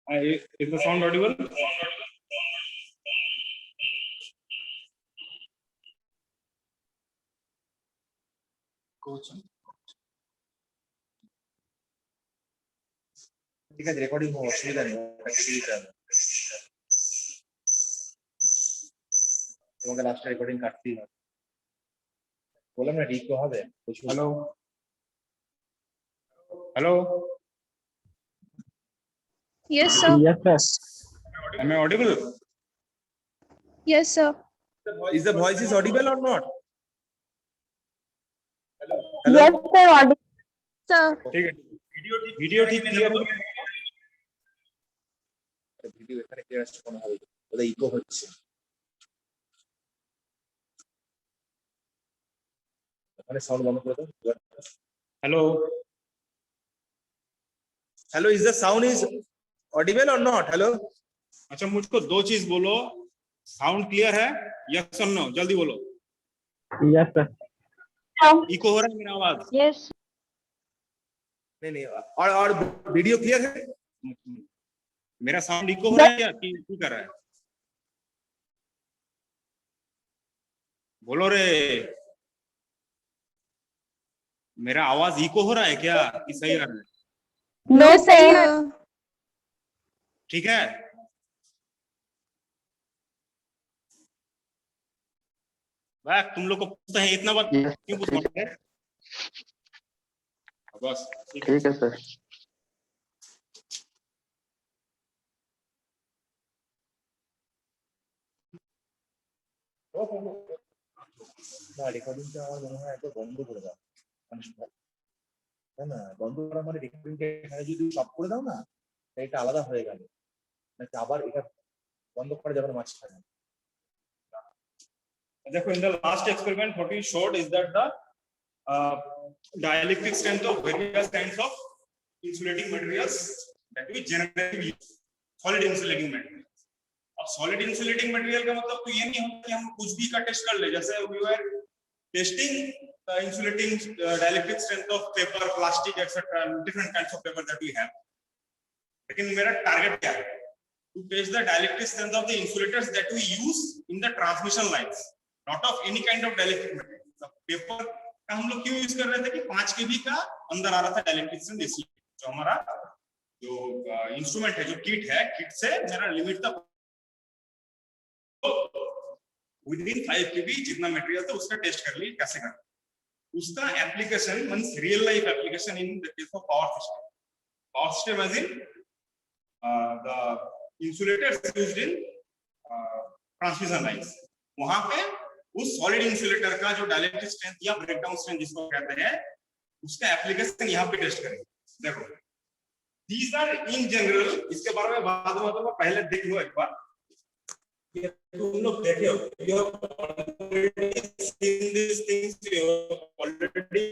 Is the sound audible? ঠিক আছে, recording হওয়ার অসুবিধা নেই, তোমাকে লাস্ট রেকর্ডিং কাটতেই হবে। বললাম না রিকো হবে। Hello. Hello. Yes, sir. Yes, sir. Am I audible? Yes, sir. Is the voice is audible or not? Yes, sir. Audible. Sir. ठीक है। वीडियो ठीक क्लियर है? ভিডিও এখানে ক্লিয়ার আসছে কোনো হবে, ওটা ইকো হচ্ছে। ওখানে সাউন্ড বন্ধ করে দাও। Hello. Hello, is the sound is Audible और नॉट? हेलो, अच्छा मुझको दो चीज बोलो, साउंड क्लियर है? यस और नो, जल्दी बोलो। Yes, sir. इको हो रहा है मेरा आवाज? Yes. नहीं नहीं, और वीडियो क्लियर है? मेरा साउंड इको हो रहा है या की कर रहा है? बोलो रे, मेरा आवाज इको हो रहा है क्या कि सही आ रहा है? No, sir. ठीक है। वाह, तुम लोग को पूछते हैं इतना बात क्यों पूछते हैं? बस ठीक है सर। না, রেকর্ডিংটা আমার মনে হয় একটু বন্ধ করে দাও। না বন্ধ করা মানে রেকর্ডিংটা এখানে যদি স্টপ করে দাও না, এটা আলাদা হয়ে গেল, নাকি আবার এটা বন্ধ করা যাবে না মাঝখানে। देखो, in the last experiment what we showed is that the dielectric strength of various kinds of insulating materials that we generally use, solid insulating material। अब solid insulating material का मतलब तो ये नहीं होता कि हम कुछ भी का टेस्ट कर ले, जैसे we were testing the insulating dielectric strength of paper, plastic, etc., different kinds of paper that we have। लेकिन मेरा टारगेट क्या है? To test the dielectric strength of the insulators that we use in the transmission lines, not of any kind of dielectric material। Paper का हम लोग क्यों use कर रहे थे कि 5 kV का अंदर आ रहा था dielectric strength, इसलिए जो हमारा जो इंस्ट्रूमेंट है, जो किट है, किट से मेरा लिमिट तक विदिन 5 kV जितना मटेरियल था उसका टेस्ट कर ली कैसे करना। उसका application means real life application in the case of power system. Power system as in the insulators used in transmission lines, वहां पे उस सॉलिड इंसुलेटर का जो डाइलेक्ट्रिक स्ट्रेंथ या ब्रेकडाउन स्ट्रेंथ जिसको कहते हैं, उसका एप्लीकेशन यहाँ पे टेस्ट करेंगे। देखो, these are in general, इसके बारे में बाद में तो पहले देख लो एक बार, ये तुम लोग देखे हो, you have already seen these things, you have already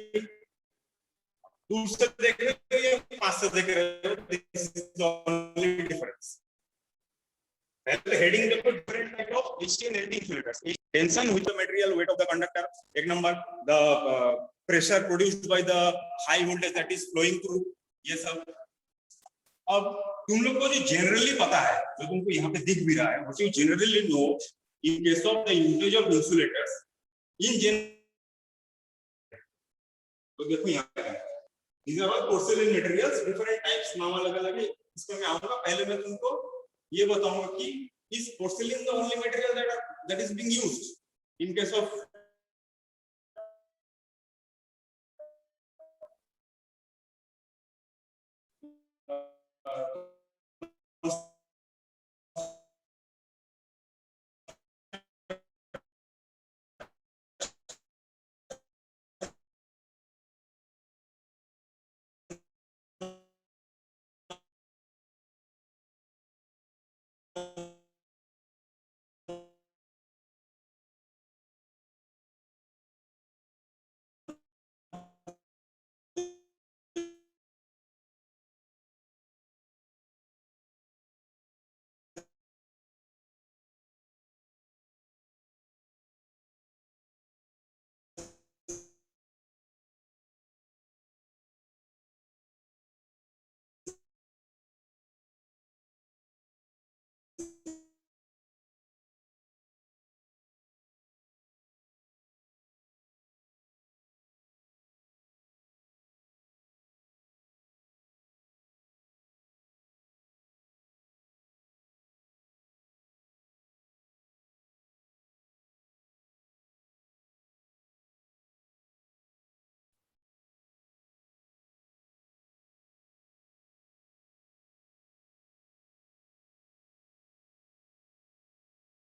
दूर से देख रहे हो या पास से देख रहे हो, this is the only difference। पहले हेडिंग देखो, different type of HT and LT insulators। Tension with the material, weight of the conductor, एक number, the pressure produced by the high voltage that is flowing through, ये सब। अब तुम लोग को जो जनरली पता है, जो तुमको यहाँ पे दिख भी रहा है, what you generally know in case of the usage of insulators in general, तो देखो यहाँ पे these are all porcelain materials, different types, नाम अलग-अलग है। इसमें मैं आऊंगा, पहले मैं तुमको ये बताऊंगा कि is porcelain the only material that is being used in case of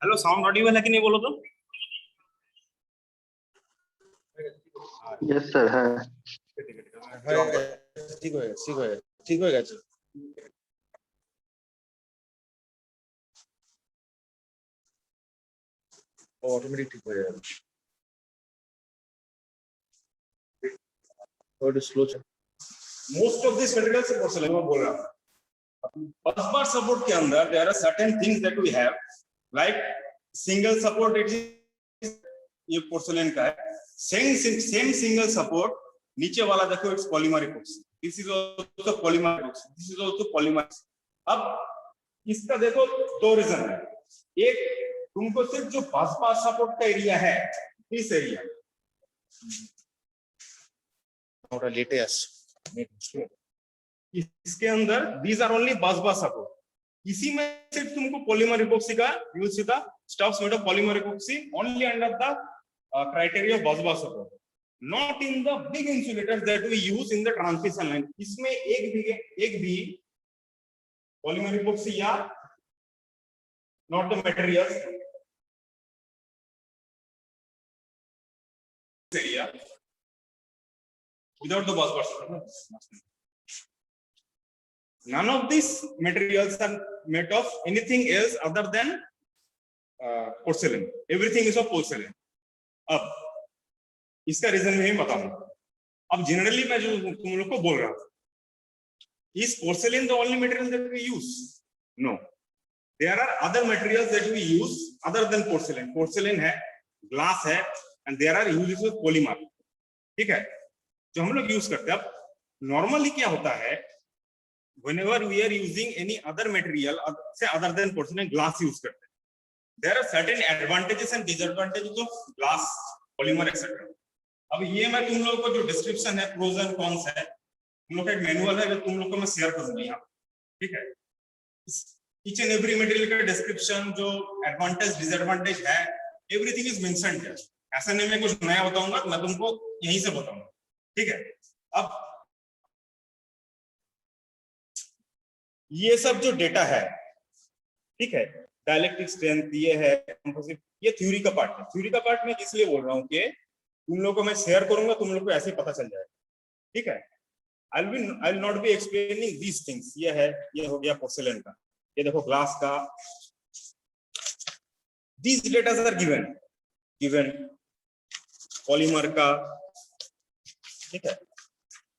hello, sound Audible है कि नहीं बोलो तो? यस सर है। ঠিক হয়ে গেছে, ঠিক হয়ে গেছে। ও অটোমেটিক ঠিক হয়ে যাবে। थोड़ा स्लो चल। मोस्ट ऑफ दिस मेटेरियल से पोर्सलेन में बोल रहा हूँ। बस बार सपोर्ट के अंदर there are certain things that we have, like single support, it is ये पोर्सलेन का है। सेम सिंगल सपोर्ट, नीचे वाला देखो it's polymer epoxy, this is also polymer epoxy, this is also polymer. अब इसका देखो दो रीजन है। एक, तुमको सिर्फ जो बस बार सपोर्ट का एरिया है, इस एरिया ওটা লেটে আসছে। इसके अंदर these are only bus bar support। इसी में सिर्फ तुमको पॉलीमर इपॉक्सी का यूज सीधा stuffs made of polymer epoxy only under the criteria of bus bar support, not in the big insulators that we use in the transmission line. इसमें एक भी polymer epoxy या not the materials area without the bus bar support। None of these materials are made of anything else other than porcelain, everything is of porcelain। अब इसका reason मैं बताऊंगा। अब generally मैं जो तुम लोग को बोल रहा हूं, is porcelain the only material that we use? No, there are other materials that we use other than porcelain। porcelain है, glass है, and there are uses of polymer, ठीक है, जो हम लोग यूज करते हैं। अब नॉर्मली क्या होता है, whenever we are using any other material say other than porcelain, glass use करते हैं, there are certain advantages and disadvantages of glass, polymer etc। अब ये मैं तुम लोगों को जो डिस्क्रिप्शन है, प्रोज एंड कॉन्स है, तुम लोग का एक मैनुअल है जो तुम लोग को मैं शेयर करूंगा यहाँ, ठीक है। ईच एंड एवरी मटेरियल का डिस्क्रिप्शन, जो एडवांटेज डिसएडवांटेज है, एवरीथिंग इज मेंशन्ड है। ऐसा नहीं मैं कुछ नया बताऊंगा, मैं तुमको यहीं से बताऊंगा, ठीक है। अब ये सब जो डेटा है, ठीक है, डाइलेक्ट्रिक स्ट्रेंथ ये है, कंपोजिट, ये थ्योरी का पार्ट है। थ्योरी का पार्ट मैं इसलिए बोल रहा हूँ कि तुम लोगों को मैं शेयर करूंगा, तुम लोग को ऐसे पता चल जाएगा, ठीक है। I will not be explaining these things. ये है, ये हो गया पोर्सिलेन का, ये देखो ग्लास का, these data are given polymer का, ठीक है,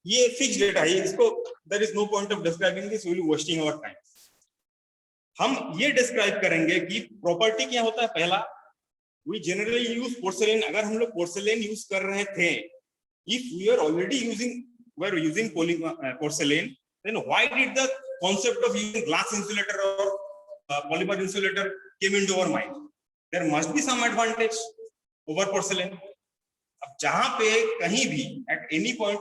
ये फिक्स डेटा है, इसको there is no point of describing this, we will be wasting our time. हम ये डिस्क्राइब करेंगे कि प्रॉपर्टी क्या होता है। पहला, वी जनरली यूज पोर्सिलेन। अगर हम लोग पोर्सिलेन यूज कर रहे थे, if we are already using porcelain, then why did the concept of using glass insulator और polymer insulator came into our mind? There must be some advantage over porcelain. अब जहां पे कहीं भी एट एनी पॉइंट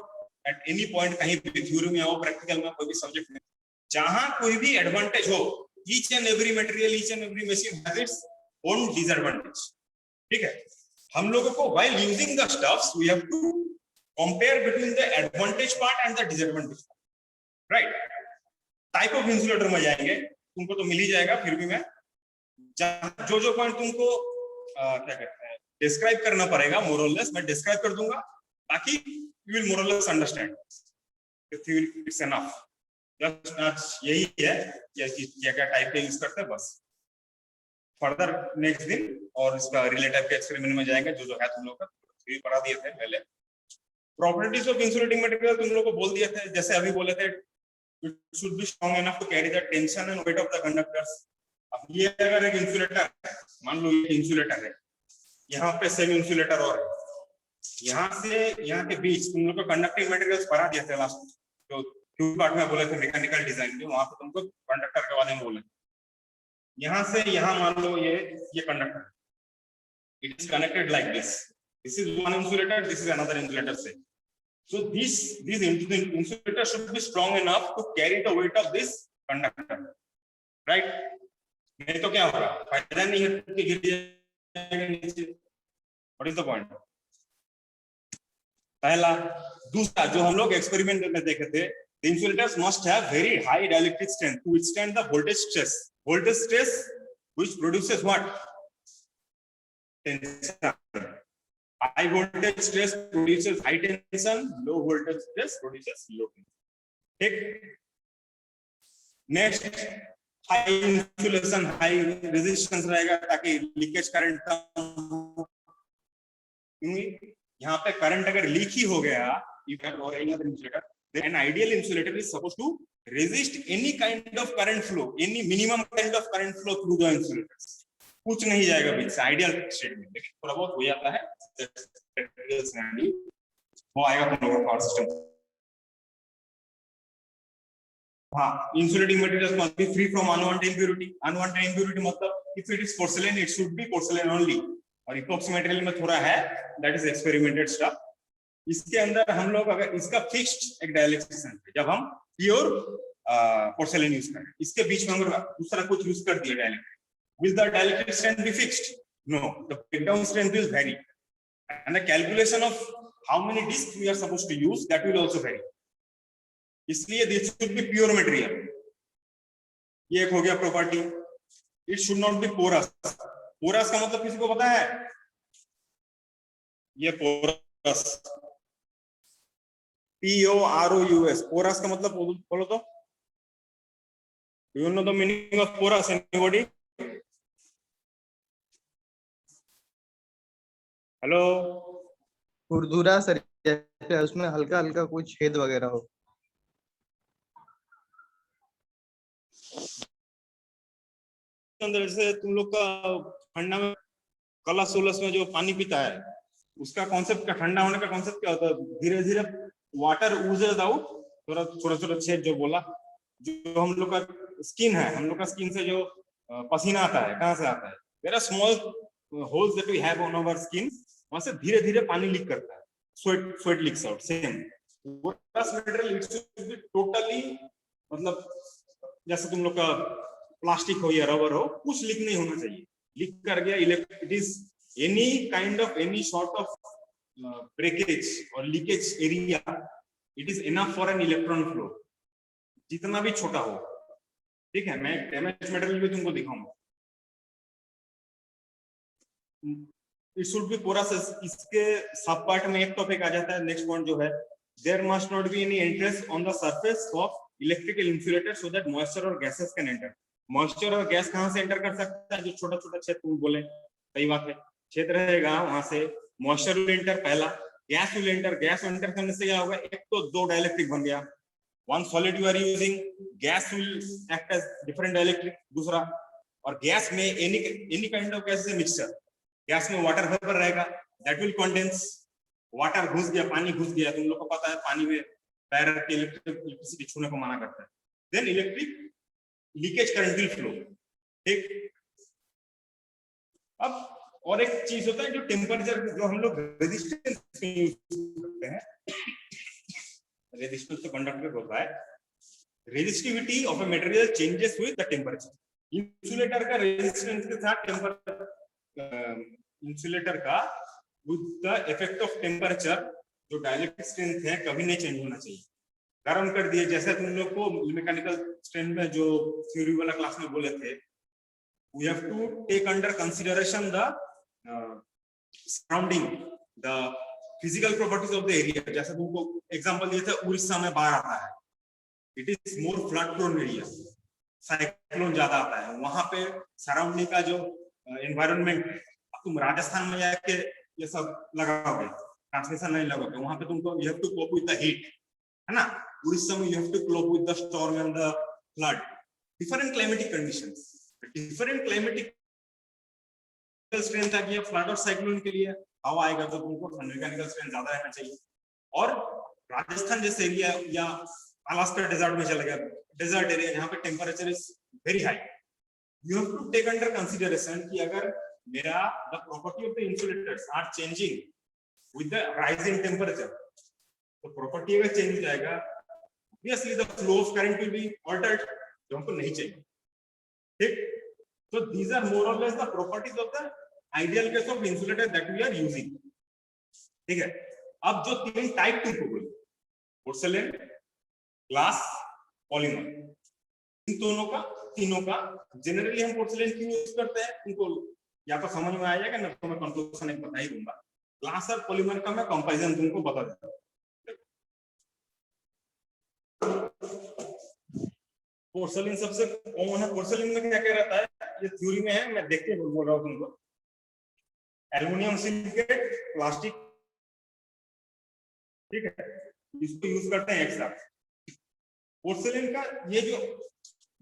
कहीं भी theory में हो, प्रैक्टिकल में, कोई भी सब्जेक्ट में, जहां कोई भी एडवांटेज हो, each and every material, each and every machine has its own disadvantage, ठीक है। हम लोगों को while using the stuffs we have to compare between the advantage part and the disadvantage part, right. Type of insulator में जाएंगे, तुमको तो मिल ही जाएगा, फिर भी मैं जो पॉइंट तुमको क्या कहते हैं डिस्क्राइब करना पड़ेगा, मोर और लेस मैं डिस्क्राइब कर दूंगा, बाकी you will more or less understand। It's enough। just यही है कि क्या टाइप का यूज करते हैं, बस। फर्दर नेक्स्ट दिन और इसका रिलेटिव के एक्सपेरिमेंट में जाएंगे, जो है तुम लोग का थ्योरी पढ़ा दिए थे पहले। प्रॉपर्टीज ऑफ इंसुलेटिंग मटेरियल तुम लोग को बोल दिए थे, जैसे अभी बोले थे, it should be strong enough to carry the tension and weight of the conductors। अब ये अगर एक इंसुलेटर है, मान लो ये इंसुलेटर है, यहाँ पे सेमी इंसुलेटर और यहाँ से यहाँ के बीच तुम लोग को कंडक्टिंग मटेरियल्स पढ़ा दिए थे लास्ट, जो टू पार्ट में बोले थे मैकेनिकल डिजाइन के, वहां पे तुमको कंडक्टर के बारे में बोले। यहाँ से यहाँ मान लो ये conductor, it is connected like this is one insulator, this is another insulator से। So these insulators should be strong enough to carry the weight of this conductor, right? नहीं तो क्या होगा, फायदा नहीं है कि गिर जाएगा नीचे। What is the point? पहला। दूसरा, जो हम लोग एक्सपेरिमेंट में देखे थे, the insulators must have very high dielectric strength to withstand the voltage stress which produces what? tension. High voltage stress produces high tension, low voltage stress produces low tension. ठीक. Next, high insulation, high resistance रहेगा ताकि leakage current कम हो. यहाँ पे current अगर leak ही हो गया, or any other insulator, then an ideal insulator is supposed to resist any kind of current flow, any minimum kind of current flow through the insulators. कुछ नहीं जाएगा बीच से, आइडियल स्टेट में, लेकिन थोड़ा बहुत हो जाता है, वो आएगा पावर सिस्टम. हाँ, insulating materials must be free from unwanted impurity. Unwanted impurity मतलब if it is porcelain, it should be porcelain only. और epoxy material में थोड़ा है, that is experimented stuff. इसके अंदर हम लोग अगर इसका फिक्स्ड एक डाइलेक्ट्रिक स्ट्रेंथ है, जब हम प्योर पोर्सेलेन यूज करें, इसके बीच में अगर दूसरा कुछ यूज कर दिया dielectric, will the dielectric strength be fixed? No, the breakdown strength will vary, and the calculation of how many discs we are supposed to use, that will also vary. इसलिए this should be pure material. ये एक हो गया property. It should not be porous. Porous का मतलब किसी को पता है? ये porous, P-O-R-O-U-S, porous का मतलब बोलो तो. Do you know the meaning of porous? Anybody? Hello. खुरदुरा सर, उसमें हल्का हल्का कोई छेद वगैरह हो. अंदर से तुम लोग का ठंडा में कलश उलस में जो पानी पीता है, उसका कॉन्सेप्ट का ठंडा होने का कॉन्सेप्ट क्या होता है? धीरे धीरे वाटर ऊजेस आउट, थोड़ा छोटा छोटा छेद जो बोला, जो हम लोग का स्किन है, हम लोग का स्किन से जो पसीना आता है, कहाँ से आता है? There are small holes that we have on our skin, वहां से धीरे धीरे पानी लीक करता है, sweat leaks out. Same porous material it should be totally, मतलब जैसे तुम लोग का प्लास्टिक हो या रबर हो, कुछ लीक नहीं होना चाहिए. लीक कर गया, it is any kind of any sort of breakage और leakage area, it is enough for an electron flow, जितना भी छोटा हो. ठीक है, मैं डैमेज मटेरियल भी तुमको दिखाऊंगा. It should be porous. इसके सब पार्ट में एक टॉपिक आ जाता है, नेक्स्ट पॉइंट जो है, there must not be any entrance on the surface of electrical insulator so that moisture और गैसेस कैन एंटर. मॉइस्चर और गैस कहां से एंटर कर सकता है? जो छोटा छोटा छेद तुम बोले, सही बात है, छेद रहेगा, वहां से मॉइस्चर विल एंटर पहला, gas will enter. Gas enter करने से क्या होगा? एक तो दो डाइलेक्ट्रिक बन गया, one solid you are using, gas will act as different dielectric, दूसरा. और गैस में any kind of gas mixture, gas में वाटर वेपर रहेगा, दैट विल कंडेंस. वाटर घुस गया, पानी घुस गया, तुम लोग को पता है पानी में पैर के इलेक्ट्रिसिटी छूने को मना करता है. Then electric leakage current will flow. ठीक. अब और एक चीज होता है जो टेम्परेचर, जो हम लोग रेजिस्टेंस में यूज करते हैं. रेजिस्टेंस तो कंडक्टर होता है. Resistivity of a material changes with the temperature. Insulator का रेजिस्टेंस के साथ इंसुलेटर का with the effect of temperature जो डाइलेक्ट्रिक स्ट्रेंथ है कभी नहीं चेंज होना चाहिए. गर्म कर दिए, जैसे तुम लोग को मैकेनिकल स्ट्रेंथ में जो थ्योरी वाला क्लास में बोले थे, we have to take under consideration the surrounding, the physical properties of the area. जैसे तुमको एग्जांपल दिए थे, उड़ीसा में बाढ़ आता है, it is more flood prone area, cyclone ज्यादा आता है, वहां पे सराउंडिंग का जो एनवायरनमेंट, तुम राजस्थान में जाके ये सब लगाओगे, ट्रांसमिशन नहीं लगाओगे, वहां पे तुमको you have to cope with the heat, है ना. उड़ीसा में you have to cope with the storm and the flood. Different climatic conditions, different climatic strength आ गया फ्लड और साइक्लोन के लिए. हवा आएगा तो तुमको मैकेनिकल स्ट्रेंथ ज्यादा रहना चाहिए. और राजस्थान जैसे एरिया या अलास्का डेजर्ट में चला गया, डेजर्ट एरिया जहाँ पे temperature is very high, you have to take under consideration कि अगर मेरा the property of the insulators are changing with the rise in temperature, तो प्रॉपर्टी अगर चेंज हो जाएगा, obviously the flow of current will be altered, जो हमको नहीं चाहिए. ठीक. So these are more or less the properties of the ideal case of insulator that we are using. ठीक है. अब जो तीन टाइप तुमको बोले, पोर्सेलेन, ग्लास, पॉलीमर, इन तीनों का जनरली हम पोर्सेलेन क्यों यूज करते हैं, उनको या तो समझ में आ जाएगा ना, तो मैं कंक्लूजन एक बता ही दूंगा। ग्लास और पॉलीमर का मैं कंपैरिजन तुमको बता देता हूँ। पोर्सलिन सबसे कॉमन है। पोर्सलिन में क्या क्या रहता है, ये थ्योरी में है, मैं देख के बोल रहा हूँ तुमको। एल्युमिनियम सिलिकेट, प्लास्टिक, ठीक है, इसको यूज करते हैं एक साथ। पोर्सलिन का ये जो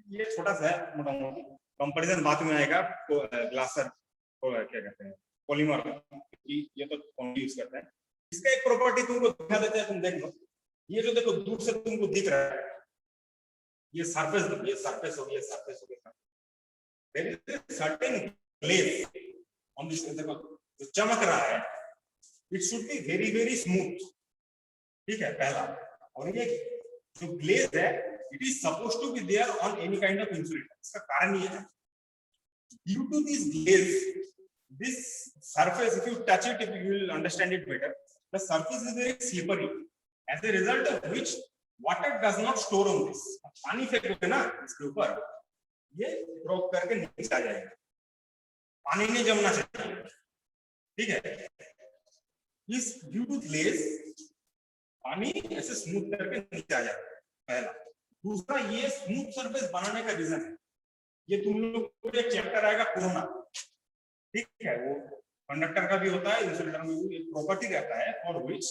ये छोटा सा है, मोटा मोटा कंपैरिजन बाद में आएगा। तो ग्लासर और क्या कहते हैं पॉलीमर, ये तो यूज करते हैं। इसका एक प्रॉपर्टी तुमको दिखा देते हैं, तुम देख लो। ये जो देखो दूर से तुमको दिख रहा है, ये सरफेस हो गया, सरफेस हो गया, सरफेस हो गया। There is certain glaze on this, देखो जो चमक रहा है, it should be very very smooth, ठीक है, पहला। और ये जो ग्लेज है, it is supposed to be there on any kind of insulator. इसका कारण ये है, due to this glaze, this surface, if you touch it, if you will understand it better, the surface is very slippery, as a result of which water does not store on this. पानी फेंकोगे ना इसके ऊपर, ये drop करके नीचे आ जाएगा, पानी नहीं जमना चाहिए, ठीक है। इस ड्यू टू ग्लेज पानी ऐसे स्मूथ करके नीचे आ जाता है, पहला। दूसरा, ये स्मूथ सरफेस बनाने का रीजन है, ये तुम लोग को एक चैप्टर आएगा कोरोना, ठीक है, वो कंडक्टर का भी होता है, इंसुलेटर में भी एक प्रॉपर्टी रहता है, for which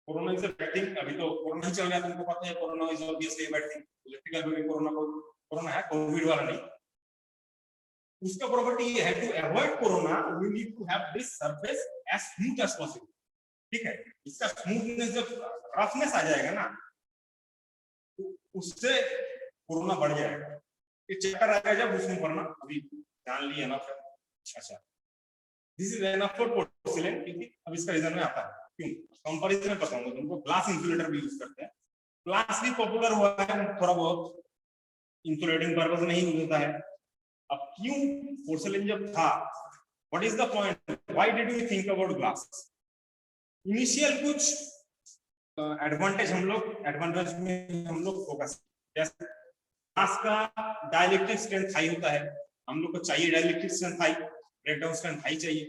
corona is a bad thing. अभी तो कोरोना ही चल रहा है, तुमको पता है, corona is obviously a bad thing. Electrical में भी कोरोना है, कोविड वाला नहीं। उसका प्रॉपर्टी ये है, to avoid corona we need to have this surface as smooth as possible, ठीक है। इसका स्मूथनेस, जब रफनेस आ जाएगा ना, तो उससे कोरोना बढ़ जाएगा। ये चैप्टर आएगा जब, उसमें पढ़ना, अभी जान लिया ना। अच्छा, this is enough for porcelain, क्योंकि अब इसका रीजन में आता है, क्यों कंपैरिजन में बताऊंगा तुमको। ग्लास इंसुलेटर भी यूज करते हैं, ग्लास भी पॉपुलर हुआ है थोड़ा बहुत, इंसुलेटिंग पर्पस में ही यूज होता है। अब क्यों पोर्सिलेन जब था, what is the point, why did we think about glass? Initial कुछ एडवांटेज में हम लोग फोकस, जैसे ग्लास का डाइलेक्ट्रिक स्ट्रेंथ हाई होता है, हम लोग को चाहिए dielectric strength high, breakdown strength high चाहिए।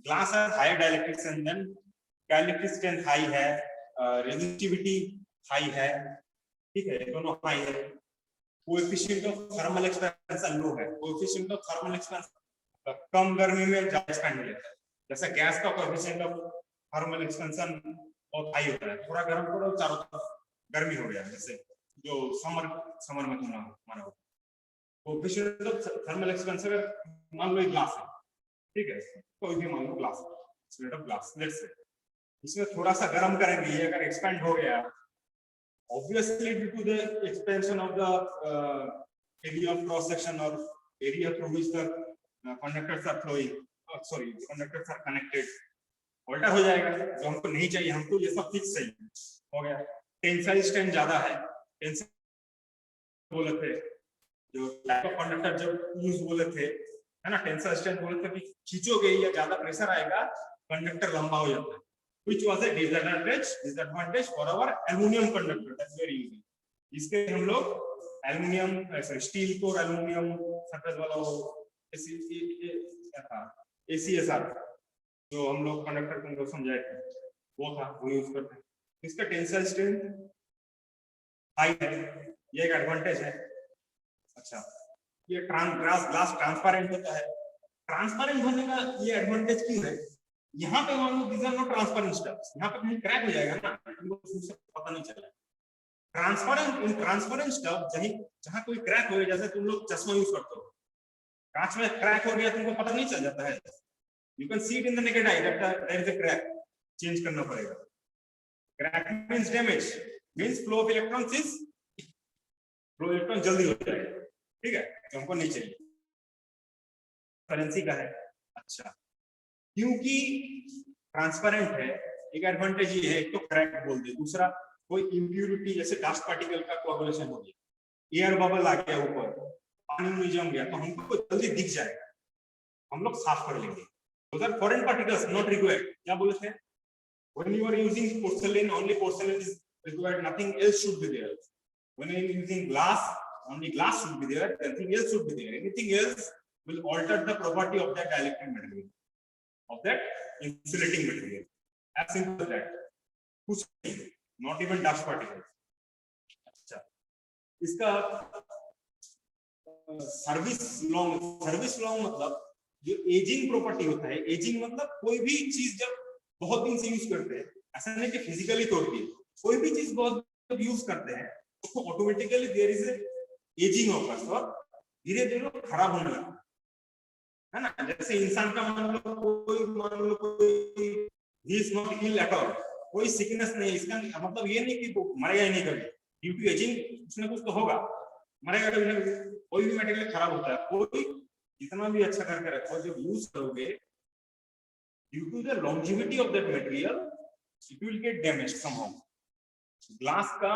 ग्लास है high dielectric strength, then dielectric strength high है, रेजिस्टिविटी हाई है, ठीक है, दोनों हाई है। Coefficient of thermal expansion low है, कोएफिशिएंट ऑफ थर्मल एक्सपेंशन कम गर्मी में ज्यादा एक्सपेंड हो जाता है। जैसे गैस का कोएफिशिएंट ऑफ थर्मल एक्सपेंशन बहुत हाई होता है, थोड़ा गर्म करो चारों तरफ गर्मी हो गया, जैसे जो समर में तुम मानो। कोएफिशिएंट ऑफ थर्मल एक्सपेंशन अगर मान लो ग्लास है, ठीक है, कोई भी मान लो glass, insulator glass, let's say इसमें थोड़ा सा गर्म करेंगे, ये अगर एक्सपेंड हो गया, obviously due to the expansion of the area of cross section और area through which the conductors are flowing, sorry conductors are connected, alter हो जाएगा, जो हमको नहीं चाहिए, हमको ये सब फिक्स चाहिए, हो गया। टेंसाइल स्ट्रेंथ ज्यादा है, टेंसाइल बोले थे जो टाइप ऑफ कंडक्टर जब यूज बोले थे, है ना, टेंसाइल स्ट्रेंथ बोले थे कि खींचोगे या ज्यादा प्रेशर आएगा, कंडक्टर लंबा हो जाता है, which was a disadvantage for our aluminum conductor, that's very easy। इसके हम लोग एल्युमिनियम, स्टील को एल्युमिनियम सरफेस वाला ACSR जो हम लोग कंडक्टर को समझाए थे, वो था, वो यूज करते हैं। इसका टेंसाइल स्ट्रेंथ हाई है, ये एक एडवांटेज है। अच्छा, ये ग्लास ट्रांसपेरेंट होता है, ट्रांसपेरेंट होने का ये एडवांटेज क्यों है? यहाँ पे मान लो these are not transparent stuffs, यहाँ पे कहीं क्रैक हो जाएगा ना, तुमको उससे पता नहीं चलेगा। ट्रांसपेरेंट स्टफ जहाँ कोई क्रैक हो गया, जैसे तुम लोग चश्मा यूज करते हो, कांच में क्रैक हो गया, तुमको पता नहीं चल जाता है, you can see it in the naked eye that there is a crack, change करना पड़ेगा। Crack means damage, means flow of electrons is, flow electron जल्दी हो जाएगा, ठीक है, जो हमको नहीं चाहिए, करेंसी का है। अच्छा, क्योंकि ट्रांसपेरेंट है, एक एडवांटेज ये है, एक तो क्रैक बोल दे, दूसरा कोई इम्प्यूरिटी जैसे डस्ट पार्टिकल का कोएगुलेशन हो गया, एयर बबल आ गया ऊपर, पानी में जम गया, तो हमको जल्दी दिख जाएगा, हम लोग साफ कर लेंगे। उधर फॉरेन पार्टिकल्स नॉट रिक्वायर्ड, क्या बोले थे, when you are using porcelain, only porcelain is required, nothing else should be there। when you are using glass, only glass should be there, nothing else should be there, anything else will alter the property of that dielectric material, of that insulating material. As simple as that. कुछ नहीं, not even dust particles. अच्छा, इसका service long मतलब जो ageing property होता है, ageing मतलब कोई भी चीज जब बहुत दिन से यूज करते हैं, ऐसा नहीं कि फिजिकली तोड़ती है, कोई भी चीज बहुत यूज करते हैं तो automatically there is ageing occurs, और धीरे धीरे खराब होने लगता है ना। जैसे इंसान का मान लो कोई he is not ill at all, कोई सिकनेस नहीं है, इसका मतलब ये नहीं कि वो मरेगा ही नहीं कभी, ड्यू टू एजिंग कुछ ना कुछ तो होगा, मरेगा कभी ना कभी। कोई भी मटेरियल खराब होता है, कोई जितना भी अच्छा करके रखो, जब यूज करोगे due to the longevity of that material it will get damaged somehow. Glass का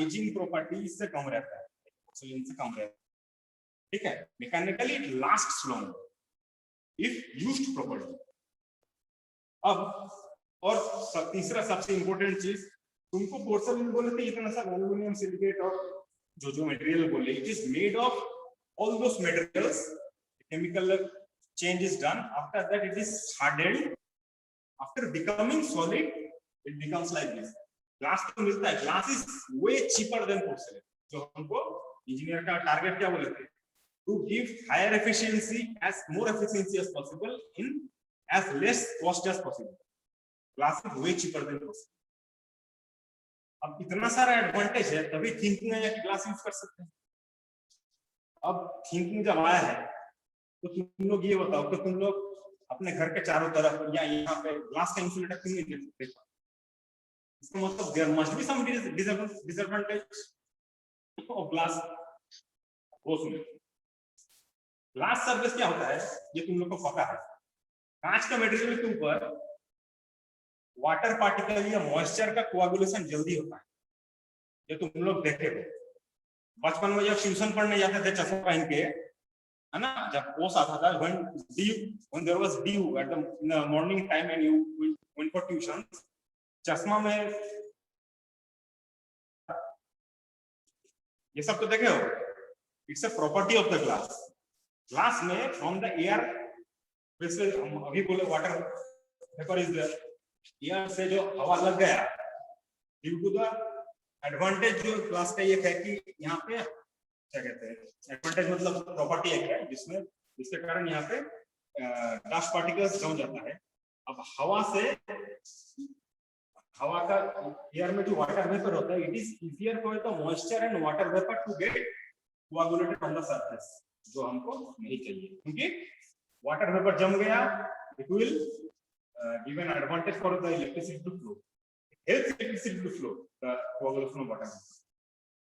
एजिंग प्रॉपर्टी इससे कम रहता है, ऑक्सीजन से कम रहता है, ठीक है। Mechanically it lasts long if used properly. अब और तीसरा सबसे इंपॉर्टेंट चीज, तुमको पोर्सलिन बोले थे इतना सा एल्युमिनियम सिलिकेट और जो मटेरियल बोले, it is made of all those materials, chemical change is done, after that it is hardened, after becoming solid it becomes like this. Glass तो मिलता है, glass is way cheaper than porcelain. जो हमको engineer का target क्या बोले थे, to give higher efficiency, as more efficiency as possible in as less cost as possible. Glass is way cheaper than porcelain. अब इतना सारा एडवांटेज है, तभी थिंकिंग है कि ग्लास यूज कर सकते हैं। अब थिंकिंग जब आया है तो तुम लोग ये बताओ कि तुम लोग अपने घर के चारों तरफ या यहाँ पे ग्लास का इंसुलेटर क्यों नहीं दे सकते? इसका मतलब there must be some disadvantage of glass. वो सुनो, ग्लास सरफेस क्या होता है ये तुम लोग को पता है। कांच का मटेरियल के ऊपर वाटर पार्टिकल या मॉइस्चर का कोआगुलेशन जल्दी होता है, ये तुम लोग देखे हो। बचपन में जब ट्यूशन पढ़ने जाते थे चश्मा पहन के, है ना, जब ओस आता था, when there was dew at the morning time and you went for tuition, चश्मा में ये सब तो देखे हो। It's a property of the glass. Glass में फ्रॉम द एयर, वैसे हम अभी बोले water vapour is there, air से जो हवा लग गया, ड्यू टू द एडवांटेज जो ग्लास का ये है कि यहाँ पे क्या कहते हैं, एडवांटेज मतलब प्रॉपर्टी एक है जिसमें, जिसके कारण यहाँ पे डस्ट पार्टिकल्स जम जाता है। अब हवा से, हवा का एयर में जो वाटर वेपर होता है, it is easier for the moisture and water vapour to get coagulated on the surface, जो हमको नहीं चाहिए, क्योंकि वाटर वेपर जम गया, it will give an advantage for the electricity to flow, helps electricity to flow, the coagulation of water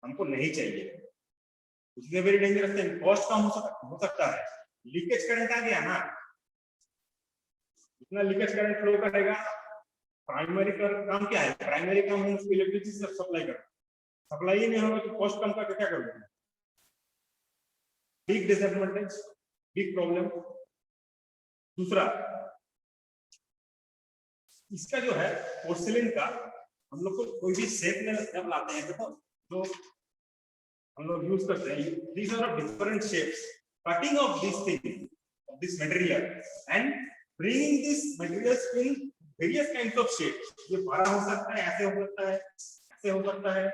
हमको नहीं चाहिए। उससे वेरी डेंजरस थिंग, कॉस्ट कम हो सकता है, लीकेज करंट आ गया ना, इतना लीकेज करंट फ्लो करेगा। प्राइमरी काम क्या है, प्राइमरी काम है उसको इलेक्ट्रिसिटी सप्लाई करना, सप्लाई ही नहीं होगा तो कॉस्ट कम करके क्या करोगे? Big disadvantage, big problem. दूसरा इसका जो है पोर्सिलिन का, हम लोग को कोई भी शेप में जब लाते हैं तो जो हम लोग यूज करते हैं, these are of different shapes, cutting of this thing, of this material and bringing these materials in various kinds of shapes। ये बड़ा हो सकता है, ऐसे हो सकता है, ऐसे हो सकता है,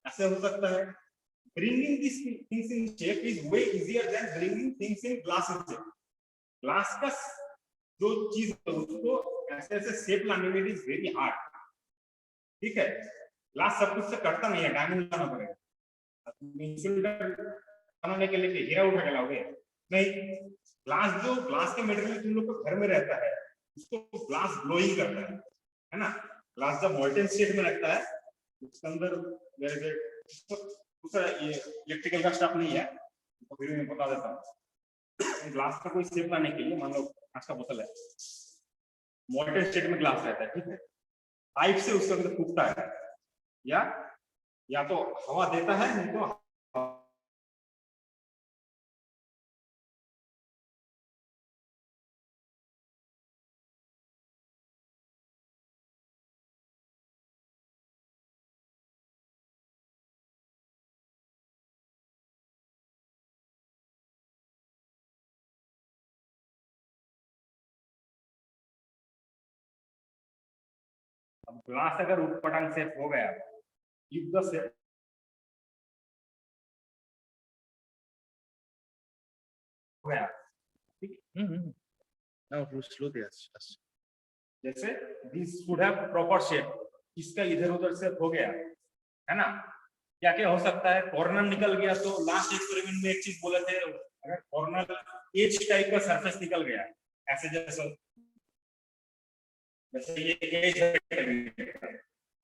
ऐसे हो सकता है। Bringing these things in shape is way easier than bringing things in glass shape। Glass का जो चीज है उसको ऐसे ऐसे शेप लाने में इज वेरी हार्ड, ठीक है। ग्लास सब कुछ से कटता नहीं है, डायमंड लाना पड़ेगा। इंसुलेटर बनाने के लिए हीरा उठा के लाओगे नहीं। ग्लास के मटेरियल तुम लोग को घर में रहता है, उसको ग्लास ग्लोइंग करता है ना। ग्लास जब मोल्टेन स्टेट में रहता है, उसके अंदर दूसरा ये इलेक्ट्रिकल का स्टफ नहीं है, तो फिर मैं बता देता हूँ। ग्लास का कोई शेप लाने के लिए, मान लो कांच का बोतल है, मोल्टेन स्टेट में ग्लास रहता है, ठीक है। पाइप से उसके अंदर फूटता है, या तो हवा देता है, नहीं तो ग्लास अगर ऊटपटांग से हो गया, इफ द शेप हो गया, Now to slow this. जैसे this should have proper shape, इसका इधर उधर शेप हो गया है ना। क्या क्या हो सकता है, कॉर्नर निकल गया, तो लास्ट एक्सपेरिमेंट में एक चीज बोले थे, अगर कॉर्नर एज टाइप का सरफेस निकल गया ऐसे, जैसे ये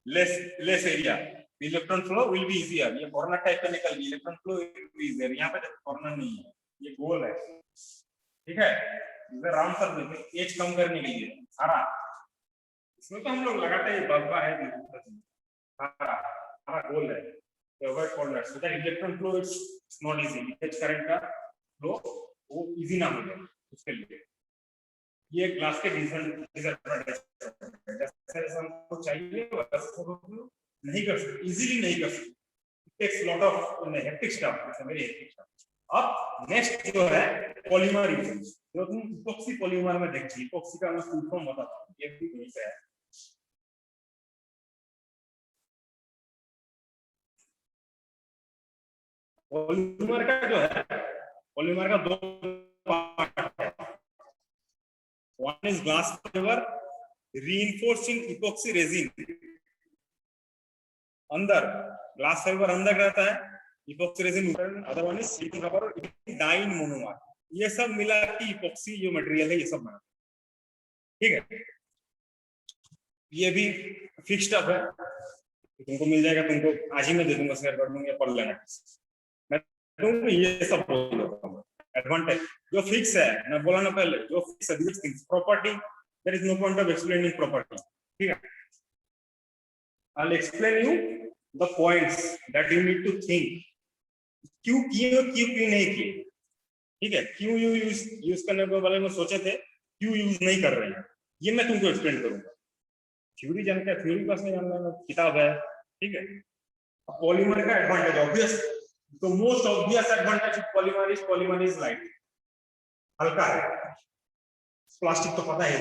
less area, electron flow will be easier, ये कॉर्नर टाइप का निकल गया, electron flow will be easier. यहाँ पे कॉर्नर नहीं है, ये गोल है, ठीक है, इधर राउंड सर्फेस, एज कम करने के लिए हरा, इसमें तो हम लोग लगाते हैं बल्बा है, हरा हरा गोल है, तो avoid corner so that electron flow is not easy, leakage current का फ्लो वो इजी ना हो जाए, उसके लिए ये ग्लास के डिसएडवांटेज है। जैसे हमको चाहिए वैसे नहीं कर सकते, इजीली नहीं कर सकते, it takes lot of hectic stuff, it's a very hectic stuff. अब नेक्स्ट जो है पॉलीमर यूजेस, जो तुम इपॉक्सी पॉलीमर में देखिए, इपॉक्सी का मैं फुल फॉर्म बताता हूं, ये भी यही से है। पॉलीमर का जो है, पॉलीमर का दो पार्ट है, one is glass fiber reinforcing epoxy resin, अंदर ग्लास फाइबर अंदर रहता है, इपॉक्सी रेजिन ऊपर, other one is silicone rubber और डाइन मोनोमर, ये सब मिला के इपॉक्सी जो मटेरियल है ये सब बना, ठीक है। ये भी फिक्स स्टफ है, तुमको मिल जाएगा, तुमको आज ही मैं दे दूंगा, शेयर कर दूंगा, पढ़ लेना। मैं तुमको ये सब बोल एडवांटेज जो फिक्स है, मैं बोला ना पहले, जो फिक्स है this things property, there is no point of explaining property, ठीक है। I will explain you the points that you need to think, क्यों किए और क्यों नहीं किए, ठीक है। क्यों यूज करने के बारे में सोचे थे, क्यों यूज नहीं कर रहे हैं, ये मैं तुमको एक्सप्लेन करूंगा। थ्योरी जानते हैं, थ्योरी पास में जानना किताब है, ठीक है। पॉलीमर का एडवांटेज ऑब्वियस, तो most obvious advantage of polymer is light, हल्का है। प्लास्टिक तो पता है,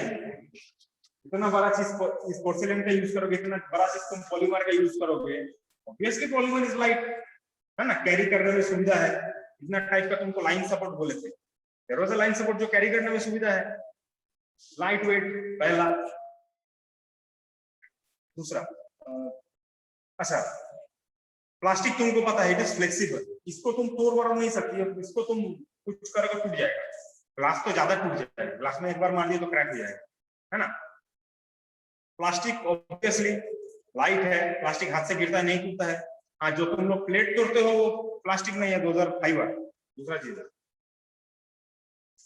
इतना बड़ा चीज इस पोर्सिलेन का यूज करोगे, इतना बड़ा चीज तुम पॉलीमर का यूज करोगे, ऑब्वियसली पॉलीमर इज लाइट, है ना, कैरी करने में सुविधा है। इतना टाइप का तुमको लाइन सपोर्ट बोले थे, there was a line support जो कैरी करने में सुविधा है, लाइट वेट पहला। दूसरा, अच्छा, प्लास्टिक तुमको पता है इट इज फ्लेक्सिबल, इसको तुम तोड़ वोड़ नहीं सकती, इसको तुम कुछ करोगे टूट जाएगा, ग्लास तो ज्यादा टूट जाएगा, ग्लास में एक बार मार दिया तो क्रैक हो जाएगा, है ना। प्लास्टिक ऑब्वियसली लाइट है, प्लास्टिक हाथ से गिरता है, नहीं टूटता है। हाँ, जो तुम लोग प्लेट तोड़ते हो वो प्लास्टिक नहीं है, 2005 दूसरा चीज है।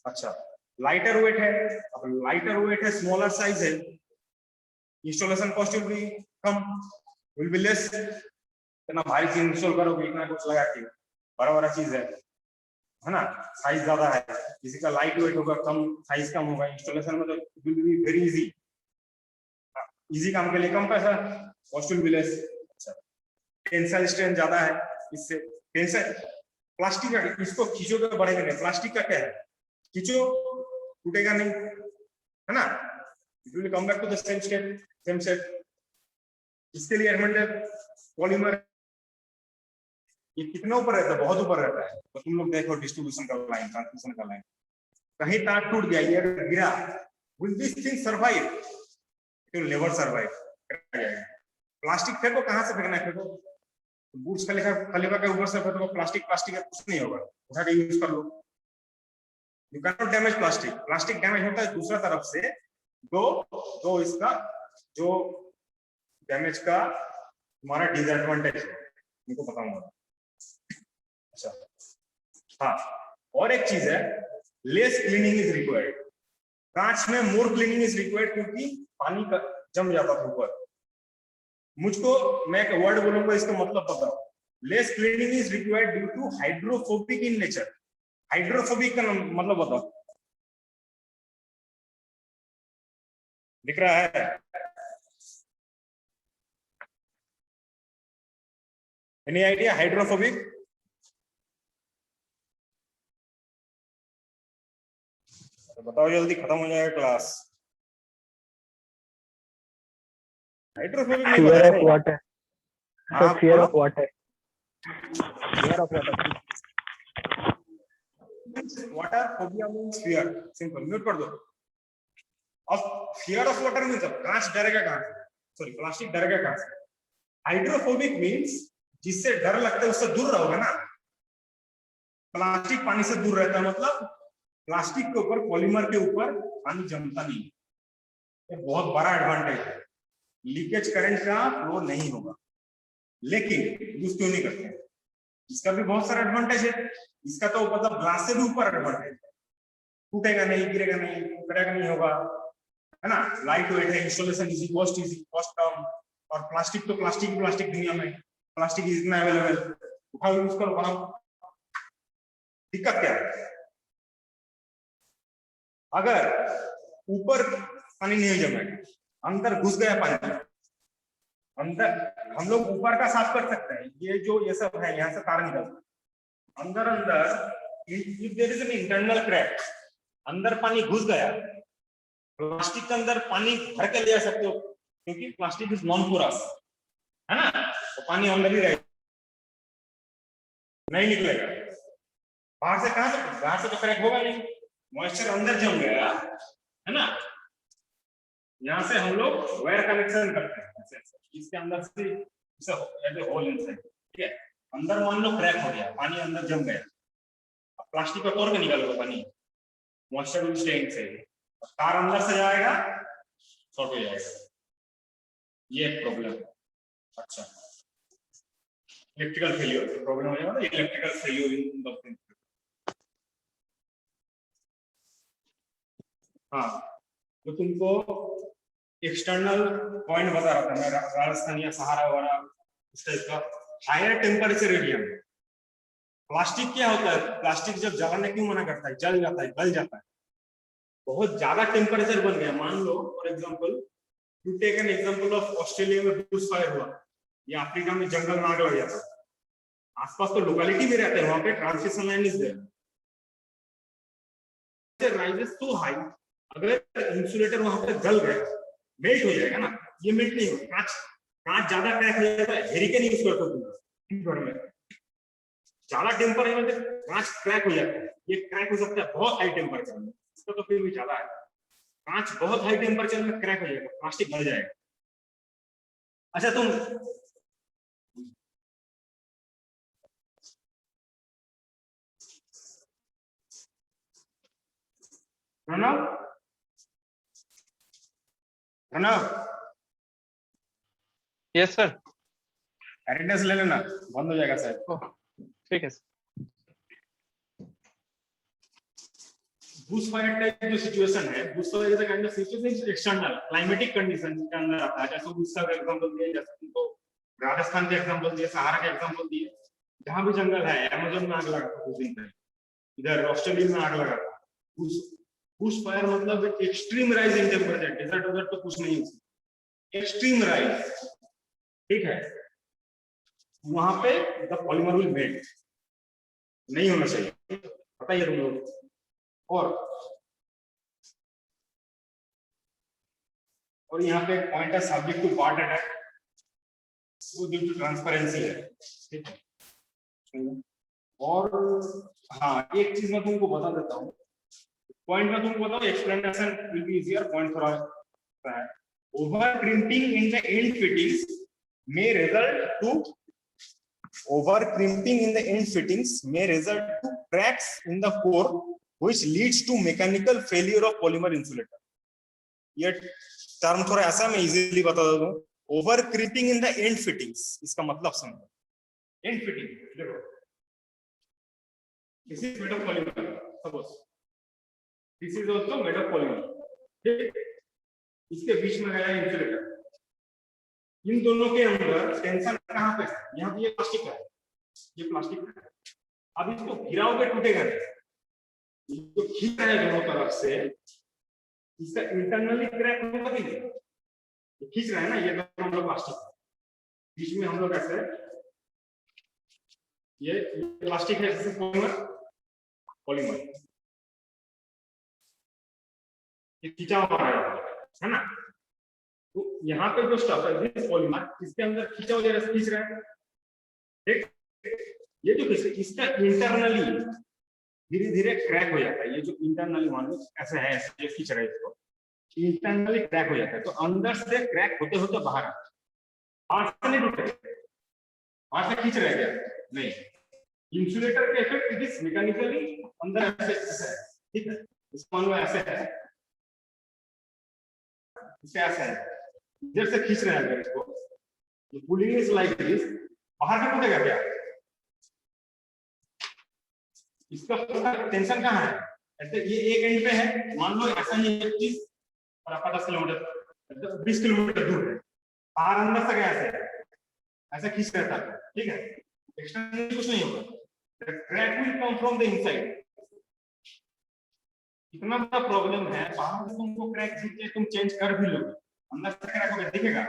अच्छा, लाइटर वेट है, अब लाइटर वेट है, स्मॉलर साइज है, installation cost will be come, will be less, इतना भारी चीज इंस्टॉल करोगे, इतना कुछ लगा के, बड़ा चीज है ना, साइज ज्यादा है, किसी का लाइट वेट होगा, कम साइज कम होगा, इंस्टॉलेशन में तो will be very easy, easy काम के लिए कम पैसा, कॉस्ट विल बी लेस। अच्छा, टेंसाइल स्ट्रेंथ ज्यादा है, इससे टेंसाइल, प्लास्टिक का इसको खींचोगे तो बढ़ेगा नहीं, प्लास्टिक का क्या है, खींचो टूटेगा नहीं, है ना, it will come back to the same state. इसके लिए एडवांटेज पॉलीमर, ये कितना ऊपर रहता है, बहुत ऊपर रहता है, तो तुम लोग देखो डिस्ट्रीब्यूशन का लाइन, ट्रांसमिशन का लाइन, कहीं तार टूट गया, ये अगर गिरा, will this thing survive, it will never survive. Plastic फेंको, कहां से फेंकना है, फेंको बुर्ज खलीफा के ऊपर से फेंको, प्लास्टिक है, कुछ नहीं होगा, उठा के यूज कर लो, you can not damage plastic. Plastic damage होता है दूसरा तरफ से, दो इसका जो डैमेज का तुम्हारा डिसएडवांटेज है, उनको बताऊंगा। अच्छा, हाँ, और एक चीज है, लेस क्लीनिंग इज रिक्वायर्ड, कांच में मोर क्लीनिंग इज रिक्वायर्ड, क्योंकि पानी का जम जाता था ऊपर। मुझको, मैं एक वर्ड बोलूंगा, इसका मतलब बताओ, less cleaning is required due to hydrophobic in nature. Hydrophobic का मतलब बताओ, दिख रहा है, एनी आइडिया हाइड्रोफोबिक? बताओ जल्दी, खत्म हो जाएगा क्लास। हाइड्रोफोबिक नहीं Fear बोला of water. Sir, आप fear बोलो। of water. Fear of water. Water phobia means fear, simple, mute कर दो। अब फियर ऑफ वाटर मींस कांच डरेगा कहां से, सॉरी प्लास्टिक डरेगा कहां से। हाइड्रोफोबिक मींस जिससे डर लगता है उससे दूर रहोगे ना। प्लास्टिक पानी से दूर रहता है, मतलब प्लास्टिक के ऊपर, पॉलीमर के ऊपर पानी जमता नहीं, ये बहुत बड़ा एडवांटेज है। लीकेज करंट का फ्लो नहीं होगा, लेकिन यूज क्यों नहीं करते? इसका भी बहुत सारा एडवांटेज है। इसका तो मतलब ग्लास से भी ऊपर एडवांटेज है, टूटेगा नहीं, गिरेगा नहीं, क्रैक नहीं होगा, है ना। लाइट वेट है, इंस्टॉलेशन इजी, कॉस्ट कम। और प्लास्टिक तो प्लास्टिक दुनिया में प्लास्टिक इतना अवेलेबल, उठाओ यूज करो, बनाओ। दिक्कत क्या है? अगर ऊपर पानी नहीं जमेगा, अंदर घुस गया पानी, अंदर हम लोग ऊपर का साफ कर सकते हैं, ये जो ये सब है यहाँ से तार निकलता अंदर if there is an internal crack, अंदर पानी घुस गया, प्लास्टिक के अंदर पानी भर के ले जा सकते हो, क्योंकि प्लास्टिक इज नॉन पोरस, है ना, तो पानी अंदर ही रहेगा, नहीं निकलेगा। बाहर से कहां से, बाहर से तो क्रैक होगा नहीं, मॉइस्चर अंदर जम गया, है ना। यहाँ से हम लोग वायर कनेक्शन करते हैं ऐसे, इसके अंदर से इसे होल इनसाइड, ठीक है। अंदर मान लो क्रैक हो गया, पानी अंदर जम गया, अब प्लास्टिक को तोड़ के निकालोगे पानी, मॉइस्चर विल स्टे इनसाइड, तार अंदर से जाएगा, शॉर्ट हो जाएगा, ये प्रॉब्लम। अच्छा, इलेक्ट्रिकल फेलियर प्रॉब्लम हो जाएगा, electrical failure in the printer. हाँ, तो तुमको एक्सटर्नल पॉइंट बता रहा था मैं, राजस्थान या सहारा वगैरह उस टाइप का हायर टेम्परेचर एरिया में। प्लास्टिक क्या होता है, प्लास्टिक जब जलाने क्यों मना करता है, जल जाता है, गल जाता है। बहुत ज्यादा टेम्परेचर बन गया, मान लो for example, you take an example of Australia में बुश फायर हुआ, या अफ्रीका में जंगल में आग लग जाता है, आसपास तो लोकेलिटी में रहते हैं, वहां पे transmission line is there, rises so high, अगर इंसुलेटर वहां पे गल गया, मेल्ट हो जाएगा ना, ये मेल्ट नहीं होगा, कांच ज्यादा क्रैक हो जाता है, हेरिकेन यूज करते हो घर में, ज्यादा टेम्परेचर में कांच क्रैक हो जाता है, ये क्रैक हो सकता है बहुत हाई टेम्परेचर में, इसका तो फिर भी ज्यादा है, कांच बहुत हाई टेम्परेचर में क्रैक हो जाएगा, प्लास्टिक गल जाएगा। अच्छा तुम यस सर। एटेंडेंस ले लेना, बंद हो जाएगा सर। ठीक है। बुश फायर टाइप जो सिचुएशन है, Bush fire is a kind of situation external climatic condition के अंदर आता है, जैसे उसका एग्जांपल दिया, जैसे तुमको राजस्थान के एग्जांपल दिए, सहारा के एग्जांपल दिए, जहां भी जंगल है, अमेज़न में आग लगा था कुछ दिन पहले, इधर ऑस्ट्रेलिया में आग लगा था। बुश फायर मतलब extreme rise in temperature, desert वेजर्ट तो कुछ नहीं है, एक्सट्रीम राइज, ठीक है। वहां पे द पॉलीमर विल मेल्ट, नहीं होना चाहिए, पता ही है तुम लोग। और यहाँ पे पॉइंट है सब्जेक्ट टू पार्ट अटैक, वो ड्यू टू ट्रांसपेरेंसी है, ठीक है। और हाँ, एक चीज मैं तुमको बता देता हूँ, पॉइंट में तुमको बताओ, explanation will be easier, point थोड़ा है। Over crimping in the end fittings may result to cracks in the core, which leads to mechanical failure of polymer insulator. ये टर्म थोड़ा ऐसा मैं इजीली बता देता हूँ, over creeping in the end fittings, इसका मतलब समझो। एंड फिटिंग देखो, this is made of polymer, suppose this is also made of polymer, ठीक, इसके बीच में गया इंसुलेटर, इन दोनों के अंदर टेंशन कहां पे है, यहाँ पे ये प्लास्टिक है, ये प्लास्टिक है, अब इसको गिराओगे टूटेगा नहीं, तो खींच रहा है दोनों तरफ से, इसका इंटरनली क्रैक होगा भी नहीं, तो खींच रहा है ना, ये दोनों हम लोग प्लास्टिक, बीच में हम लोग ऐसे, ये प्लास्टिक है, इससे पॉलीमर, ये खींचा हुआ है ना, तो यहाँ पे जो स्टफ है दिस पॉलीमर इसके अंदर खींचा वगैरह खींच रहा है, ठीक। ये जो इसका इंटरनली धीरे धीरे क्रैक हो जाता है। ये जो इंटरनली मान लो ऐसे है, ऐसे खींच रहा है इसको, इंटरनली क्रैक हो जाता है। तो अंदर से क्रैक होते होते बाहर आता है, बाहर से नहीं टूटे, बाहर से खींच रहा है क्या? नहीं। इंसुलेटर के इफेक्ट इट इज मैकेनिकली अंदर ऐसे है, ठीक है। इसको मान लो ऐसे है, इसे ऐसे है, इधर से खींच रहे हैं अगर इसको, ये पुलिंग इज लाइक दिस, बाहर से टूटेगा क्या? इसका टेंशन कहाँ है? ऐसे ये एक एंड पे है, मान लो ऐसा ही एक चीज और आपका 10 किलोमीटर 20 किलोमीटर दूर है, बाहर अंदर से ऐसे है, ऐसा खींच रहता है, ठीक है। एक्सटर्नली कुछ नहीं होगा, the crack will come from the inside. इतना बड़ा प्रॉब्लम है, बाहर से तुमको क्रैक दिखे, तुम चेंज कर भी लोगे, अंदर से क्रैक होकर दिखेगा।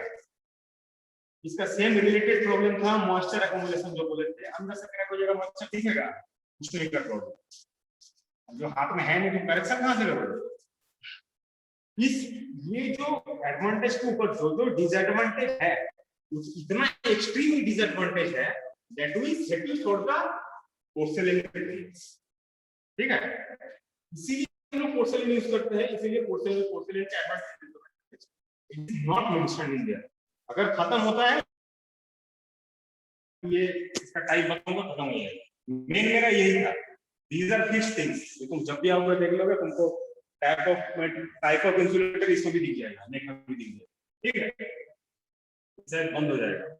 इसका सेम रिलेटेड प्रॉब्लम था मॉइस्चर अकोमोडेशन, जो बोले थे अंदर से क्रैक हो जाएगा, मॉइस्चर दिखेगा, कुछ नहीं कर पाओगे। जो हाथ में है नहीं, तुम करेक्शन कहां से करोगे? इस ये जो एडवांटेज के ऊपर जो जो डिसएडवांटेज है, इतना एक्सट्रीम डिसएडवांटेज है that will settle for the porcelain, ठीक है। इसीलिए लोग पोर्सेलेन यूज करते हैं, इसीलिए पोर्सेलेन का advantage it is not mentioned in their. अगर खत्म होता है ये इसका टाइप बताऊंगा, खत्म हो जाएगा। मेन मेरा यही था, दीज आर फिक्स्ड थिंग्स। तुम जब भी आओगे देख लोगे, तुमको टाइप ऑफ इंसुलेटर इसमें भी दिख जाएगा, नेक में भी दिख जाएगा, ठीक है। बंद हो जाएगा।